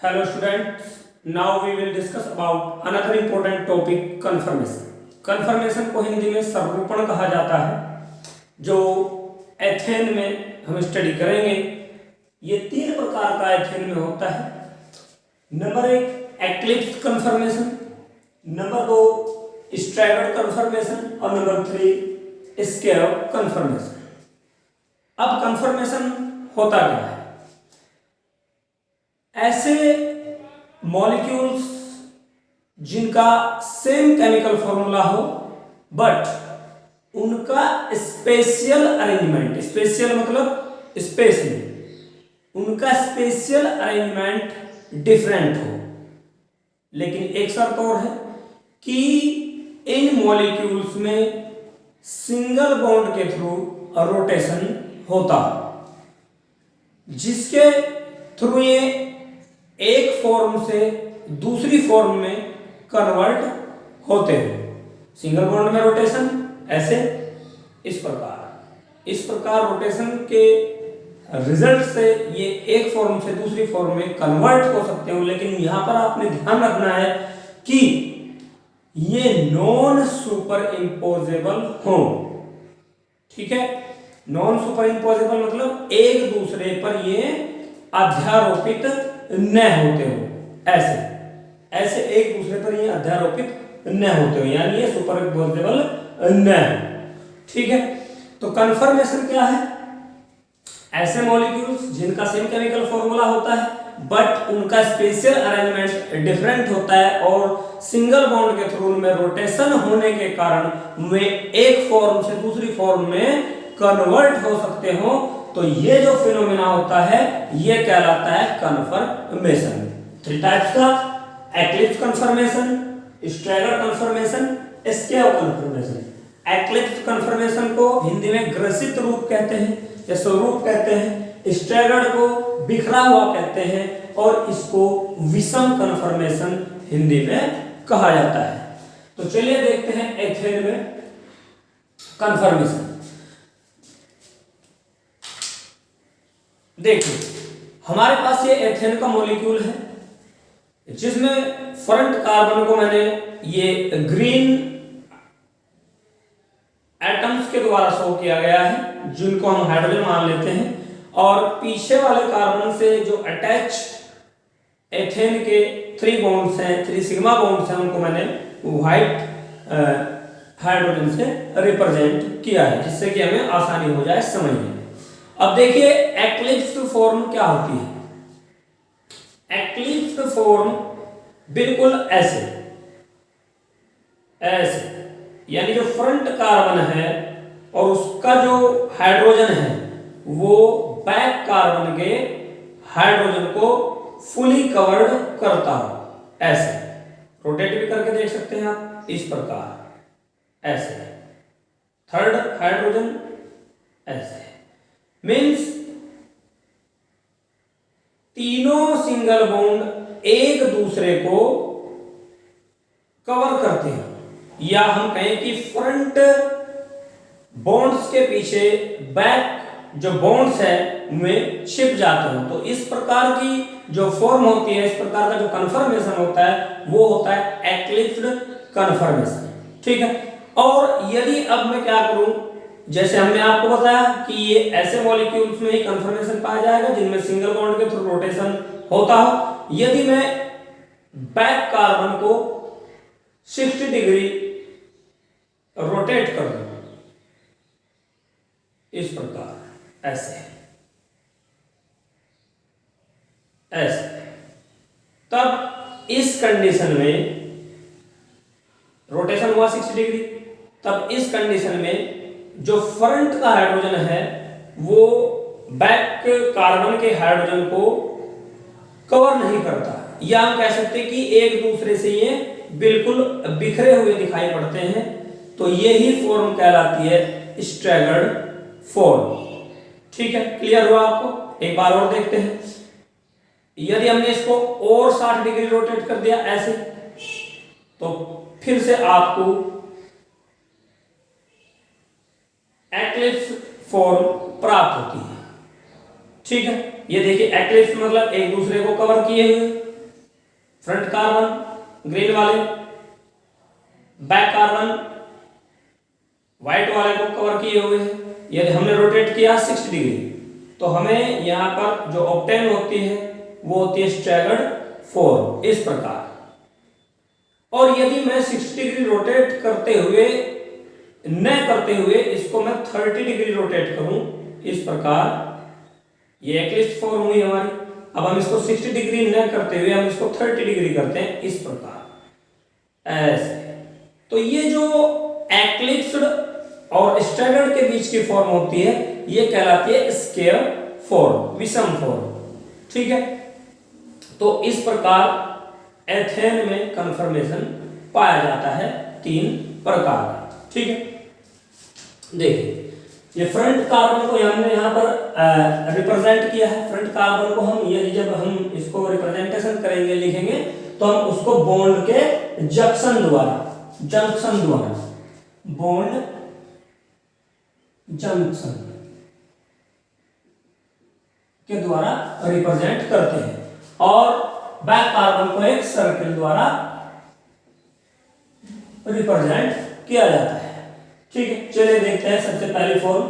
Hello students, now we will discuss about another important topic conformation. Conformation को हिंदी में स्वरूपण कहा जाता है, जो एथेन में हम स्टडी करेंगे। ये तीन प्रकार का एथेन में होता है। नंबर एक एक्लिप्स कन्फर्मेशन, नंबर दो स्ट्रैगर्ड कन्फर्मेशन और नंबर थ्री स्केव कन्फर्मेशन। अब कन्फर्मेशन होता क्या है? ऐसे मॉलिक्यूल्स जिनका सेम केमिकल फॉर्मूला हो बट उनका स्पेशियल अरेंजमेंट, स्पेशियल मतलब स्पेस में, उनका स्पेशियल अरेंजमेंट डिफरेंट हो। लेकिन एक शर्त और है कि इन मॉलिक्यूल्स में सिंगल बॉन्ड के थ्रू रोटेशन होता हो, जिसके थ्रू ये एक फॉर्म से दूसरी फॉर्म में कन्वर्ट होते हैं। सिंगल बॉन्ड में रोटेशन ऐसे इस प्रकार रोटेशन के रिजल्ट से ये एक फॉर्म से दूसरी फॉर्म में कन्वर्ट हो सकते हो। लेकिन यहां पर आपने ध्यान रखना है कि ये नॉन सुपर इम्पोजेबल हो। ठीक है, नॉन सुपर इम्पोजेबल मतलब एक दूसरे पर ये अध्यारोपित न होते हो। ऐसे एक दूसरे पर ये अध्यारोपित न होते हो, यानी ये सुपर इम्पोजेबल न है। ठीक है, तो कन्फर्मेशन क्या है? ऐसे मॉलिक्यूल्स जिनका सेम केमिकल फॉर्मूला होता है बट उनका स्पेशियल अरेंजमेंट डिफरेंट होता है और सिंगल बॉन्ड के थ्रू में रोटेशन होने के कारण वे एक फॉर्म से दूसरी फॉर्म में कन्वर्ट हो सकते हो। तो ये जो फिनोमेना होता है ये कहलाता है कन्फर्मेशन। थ्री टाइप्स का: eclipse confirmation, staggered confirmation, skew confirmation. Eclipse confirmation को हिंदी में ग्रसित रूप कहते हैं या स्वरूप कहते हैं, स्ट्रैगर्ड को बिखरा हुआ कहते हैं और इसको विषम कन्फर्मेशन हिंदी में कहा जाता है। तो चलिए देखते हैं एथेन में कन्फर्मेशन। देखिए, हमारे पास ये एथेन का मॉलिक्यूल है जिसमें फ्रंट कार्बन को मैंने ये ग्रीन एटम्स के द्वारा शो किया गया है, जिनको हम हाइड्रोजन मान लेते हैं, और पीछे वाले कार्बन से जो अटैच एथेन के 3 बॉन्ड्स हैं, 3 सिग्मा बॉन्ड्स हैं, उनको मैंने व्हाइट हाइड्रोजन से रिप्रेजेंट किया है, जिससे कि हमें आसानी हो जाए समझने में। अब देखिए एक्लिप्स्ड फॉर्म क्या होती है। एक्लिप्स्ड फॉर्म बिल्कुल ऐसे यानी जो फ्रंट कार्बन है और उसका जो हाइड्रोजन है वो बैक कार्बन के हाइड्रोजन को फुली कवर्ड करता हो। ऐसे रोटेट भी करके देख सकते हैं आप, इस प्रकार ऐसे। थर्ड हाइड्रोजन ऐसे, मीन्स तीनों सिंगल बॉन्ड एक दूसरे को कवर करते हैं, या हम कहें कि फ्रंट बॉन्ड्स के पीछे बैक जो बॉन्ड्स है में छिप जाते हैं। तो इस प्रकार की जो फॉर्म होती है, इस प्रकार का जो कन्फर्मेशन होता है वो होता है एक्लिप्स्ड कन्फर्मेशन। ठीक है, और यदि अब मैं क्या करूं, जैसे हमने आपको बताया कि ये ऐसे मॉलिक्यूल्स में ही कन्फर्मेशन पाया जाएगा जिनमें सिंगल बॉन्ड के थ्रू रोटेशन होता हो। यदि मैं बैक कार्बन को 60 डिग्री रोटेट कर दूं इस प्रकार, ऐसे तब इस कंडीशन में रोटेशन हुआ 60 डिग्री। तब इस कंडीशन में जो फ्रंट का हाइड्रोजन है वो बैक कार्बन के हाइड्रोजन को कवर नहीं करता, या हम कह सकते हैं कि एक दूसरे से ये बिल्कुल बिखरे हुए दिखाई पड़ते हैं। तो यही फॉर्म कहलाती है स्ट्रैगर्ड फॉर्म। ठीक है, क्लियर हुआ आपको? एक बार और देखते हैं। यदि हमने इसको और 60 डिग्री रोटेट कर दिया ऐसे, तो फिर से आपको एक्लिप्स फॉर्म प्राप्त होती है। ठीक है, ये देखिए एक्लिप्स मतलब एक दूसरे को कवर किए हुए, फ्रंट कार्बन ग्रीन वाले, बैक कार्बन व्हाइट वाले को कवर किए हुए हैं। यदि हमने रोटेट किया 60 डिग्री तो हमें यहाँ पर जो ऑब्टेन होती है वो होती है स्टैगर्ड फॉर्म, इस प्रकार। और यदि मैं 60 डिग्री रोटेट करते हुए इसको मैं 30 डिग्री रोटेट करूं इस प्रकार, ये एक्लिप्स फॉर्म हुई हमारी। अब हम इसको 60 डिग्री न करते हुए हम इसको 30 डिग्री करते हैं इस प्रकार, ऐसे। तो ये जो एक्लिप्स्ड और स्टैगर्ड के बीच की फॉर्म होती है ये कहलाती है स्क्वायर फॉर्म, विषम फॉर्म, ठीक है। तो इस प्रकार एथेन में कन्फर्मेशन पाया जाता है 3 प्रकार का, ठीक है। देखिए ये फ्रंट कार्बन को हमने यहाँ पर रिप्रेजेंट किया है। फ्रंट कार्बन को हम यदि जब हम इसको रिप्रेजेंटेशन करेंगे, लिखेंगे, तो हम उसको बॉन्ड के जंक्शन द्वारा बॉन्ड जंक्शन के द्वारा रिप्रेजेंट करते हैं, और बैक कार्बन को एक सर्कल द्वारा रिप्रेजेंट किया जाता है, ठीक है। चलिए देखते हैं सबसे पहली फॉर्म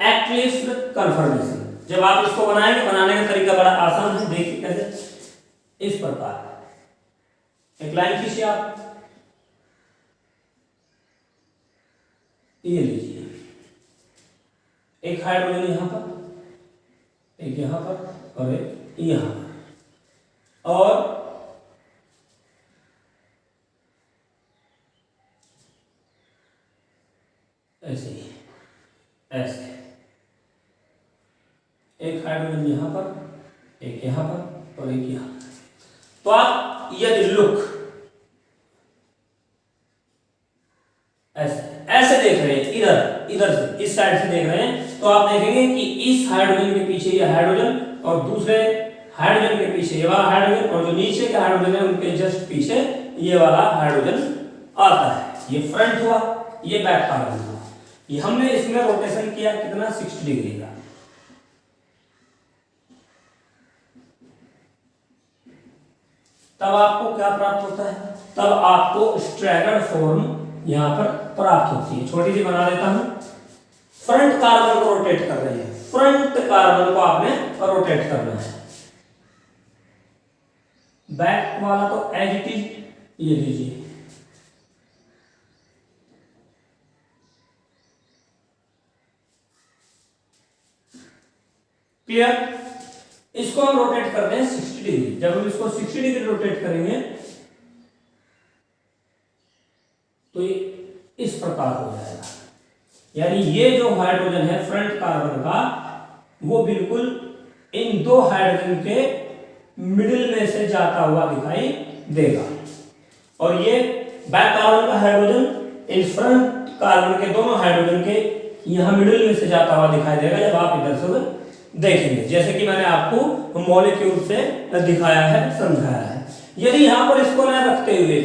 एक्लिप्स्ड कन्फर्मेशन। जब आप इसको बनाएंगे, बनाने का तरीका बड़ा आसान है, देखिए कैसे। इस प्रकार एक लाइन खींचिए आप, ये लीजिए, एक हाइड्रोजन यहां पर, एक यहां पर और एक यहां पर, और ऐसे ही, ऐसे एक हाइड्रोजन यहां पर, एक यहां पर और एक यहां पर। तो आप यदि लुक ऐसे ऐसे देख रहे हैं, इधर से इस साइड से देख रहे हैं, तो आप देखेंगे कि इस हाइड्रोजन के पीछे ये हाइड्रोजन और दूसरे हाइड्रोजन के पीछे ये वाला हाइड्रोजन, और जो नीचे के हाइड्रोजन है उनके जस्ट पीछे ये वाला हाइड्रोजन आता है। ये फ्रंट हुआ, ये बैक कार्बन हुआ। ये हमने इसमें रोटेशन किया कितना, 60 डिग्री का। तब आपको क्या प्राप्त होता है, तब आपको स्ट्रैगर्ड फॉर्म यहां पर प्राप्त होती है। छोटी सी बना देता हूं। फ्रंट कार्बन को रोटेट कर रही है, फ्रंट कार्बन को आपने रोटेट करना है। बैक वाला तो एज इट इज, ये लीजिए, क्लियर। इसको हम रोटेट कर रहे हैं 60 डिग्री। जब हम इसको 60 डिग्री रोटेट करेंगे तो ये इस प्रकार हो जाएगा। यानी ये जो हाइड्रोजन है फ्रंट कार्बन का, वो बिल्कुल इन दो हाइड्रोजन के मिडिल में से जाता हुआ दिखाई देगा, और ये बैक कार्बन का हाइड्रोजन इन फ्रंट कार्बन के दोनों हाइड्रोजन के यहां मिडिल में से जाता हुआ दिखाई देगा जब आप इधर से देखेंगे, जैसे कि मैंने आपको मॉलिक्यूल से दिखाया है, समझाया है। यदि यहां पर इसको न रखते हुए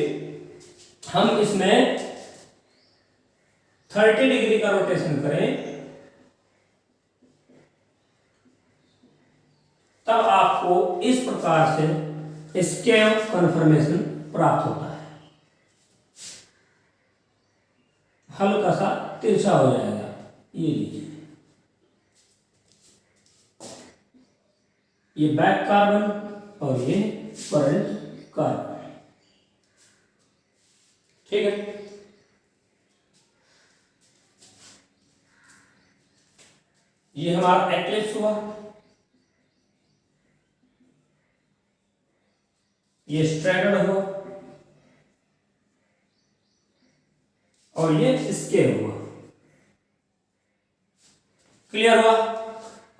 हम इसमें 30 डिग्री का रोटेशन करें, तब आपको इस प्रकार से स्क्वायर कन्फर्मेशन प्राप्त होता है। हल्का सा तिरछा हो जाएगा, ये लीजिए, ये बैक कार्बन और ये फ्रंट कार्बन, ठीक है। ये हमारा एक्लिप्स हुआ, ये स्ट्रैगर्ड हुआ, और ये स्क्वायर हुआ। क्लियर हुआ।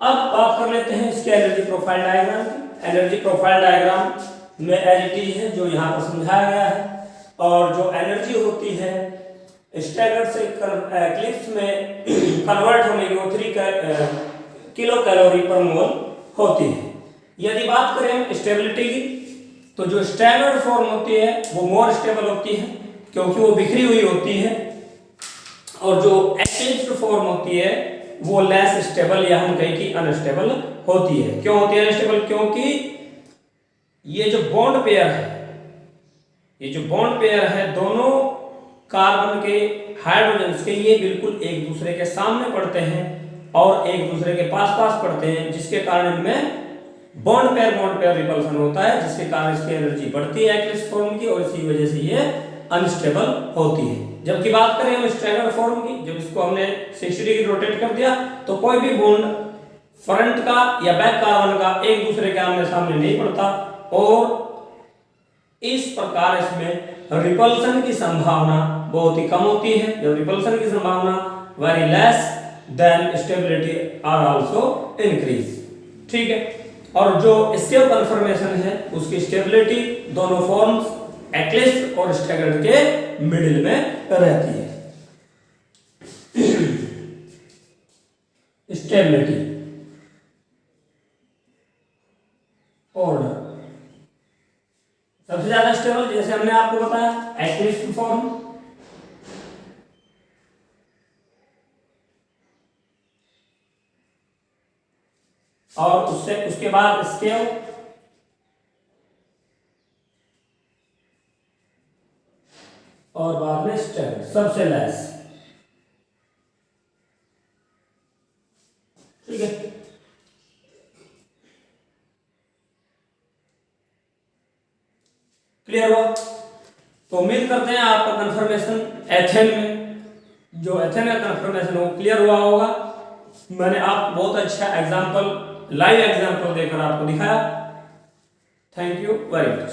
अब बात कर लेते हैं इसके एनर्जी प्रोफाइल डायग्राम की। एनर्जी प्रोफाइल डायग्राम में एज इट इज है जो यहाँ पर समझाया गया है, और जो एनर्जी होती है स्टैगर्ड से एक्लिप्स में कन्वर्ट होने की वो 3 किलो कैलोरी पर मोल होती है। यदि बात करें स्टेबिलिटी की, तो जो स्टैगर्ड फॉर्म होती है वो मोर स्टेबल होती है क्योंकि वो बिखरी हुई होती है, और जो एक्लिप्स्ड फॉर्म होती है वो लेस स्टेबल या हम कहें कि अनस्टेबल होती है। क्यों होती है अनस्टेबल? क्योंकि ये जो बॉन्ड पेयर है ये जो बॉन्ड पेयर है दोनों कार्बन के हाइड्रोजन के ये बिल्कुल एक दूसरे के सामने पड़ते हैं और एक दूसरे के पास पास पड़ते हैं, जिसके कारण इनमें बॉन्ड पेयर रिपल्सन होता है, जिसके कारण इसकी एनर्जी बढ़ती है एक्लिप्स फॉर्म की और इसी वजह से ये अनस्टेबल होती है। जबकि बात करें हम स्टैगर्ड फॉर्म की, जब इसको हमने 60 डिग्री रोटेट कर दिया तो कोई भी बॉन्ड फ्रंट का या बैक कार्बन का एक दूसरे के आमने सामने नहीं पड़ता और इस प्रकार इसमें रिपल्सन की संभावना बहुत ही कम होती है। जब रिपल्सन की संभावना very less than stability are also increase. ठीक है, और जो स्टेप कन्फर्मेशन है उसकी स्टेबिलिटी दोनों फॉर्म्स एक्लिप्स और स्टैगर्ड के मिडिल में रहती है। स्टेबिलिटी ऑर्डर सबसे ज्यादा स्टेबल, जैसे हमने आपको बताया, एक्लिप्स फॉर्म, और उसके बाद स्केल, और बाद में स्टैगर्ड सबसे लेस। ठीक है, क्लियर हुआ? तो उम्मीद करते हैं आपका कंफर्मेशन एथेन में, जो एथेन का कंफर्मेशन वो क्लियर हुआ होगा। मैंने आपको बहुत अच्छा एग्जांपल, लाइव एग्जांपल देकर आपको दिखाया। Thank you very much.